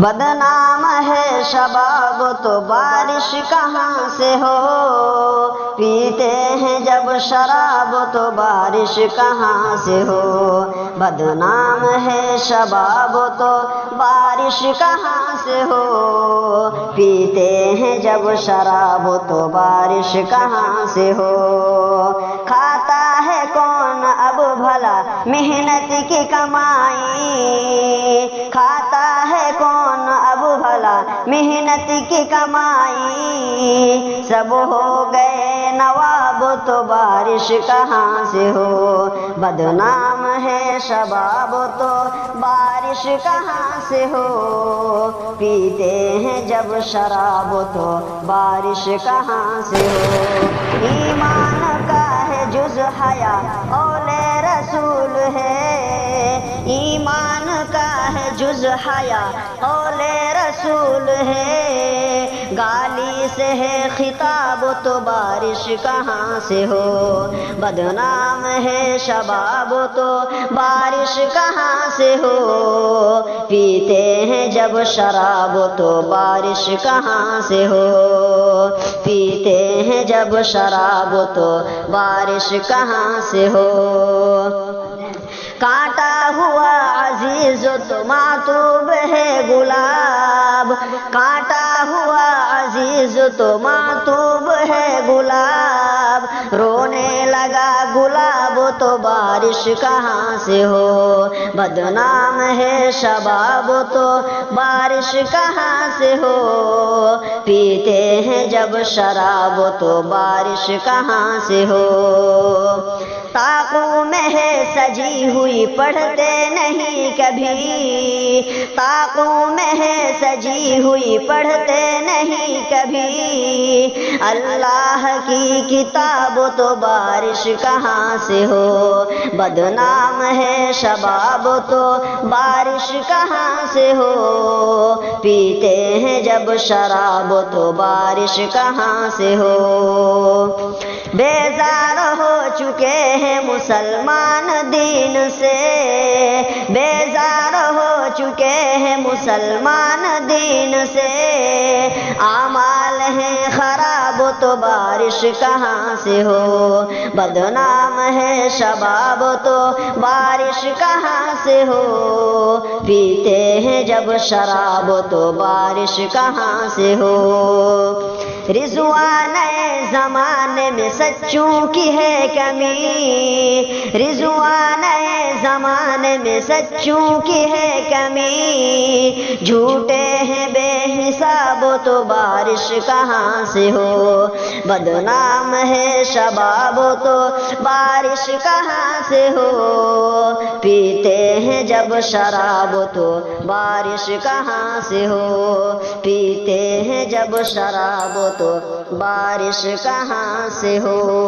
بدنام ہے شباب تو بارش کہاں سے ہو، پیتے ہیں جب شراب تو بارش کہاں سے ہو۔ بدنام ہے شباب تو بارش کہاں سے ہو، پیتے ہیں جب شراب تو بارش کہاں سے ہو۔ کھاتا ہے کون اب بھلا محنت کی کمائی، کھاتا ہے کون اب بھلا محنت کی کمائی، سب ہو گئے نواب تو بارش کہاں سے ہو۔ بدنام ہے شباب تو بارش کہاں سے ہو، پیتے ہیں جب شراب تو بارش کہاں سے ہو۔ ایمان کا ہے جز حیا قول رسول ہے، ایمان کا ہے جز حیا قول رسول ہے، گالی سے ہے خطاب تو بارش کہاں سے ہو۔ بدنام ہے شباب تو بارش کہاں سے ہو، پیتے ہیں جب شراب تو بارش کہاں سے ہو، پیتے ہیں جب شراب تو بارش کہاں سے ہو۔ کاٹا ہوا عزیز تو معطوب ہے گلاب، کاٹا ہوا عزیز تو معطوب ہے گلاب، رونے لگا گلاب تو بارش کہاں سے ہو۔ بدنام ہے شباب تو بارش کہاں سے ہو، پیتے ہیں جب شراب تو بارش کہاں سے ہو۔ طاقوں میں ہے سجی ہوئی پڑھتے نہیں کبھی، طاقوں میں ہے سجی ہوئی پڑھتے نہیں کبھی، اللہ کی کتاب تو بارش کہاں سے ہو۔ بدنام ہے شباب تو بارش کہاں سے ہو، پیتے ہیں جب شراب تو بارش کہاں سے ہو۔ بیزار ہو چکے ہیں مسلمان دین سے، بیزار ہو چکے ہیں مسلمان دین سے، اعمال ہیں خراب تو بارش کہاں سے ہو۔ بدنام ہے شباب تو بارش کہاں سے ہو، پیتے ہیں جب شراب تو بارش کہاں سے ہو۔ رضوان زمانے میں سچوں کی ہے کمی، رضوان زمانے میں سچوں کی ہے کمی، جھوٹے ہیں بے حساب تو بارش کہاں سے ہو۔ بدنام ہے شباب تو بارش کہاں سے ہو، پیتے ہیں جب شراب تو بارش کہاں سے ہو، پیتے ہیں جب شراب تو بارش کہاں سے ہو۔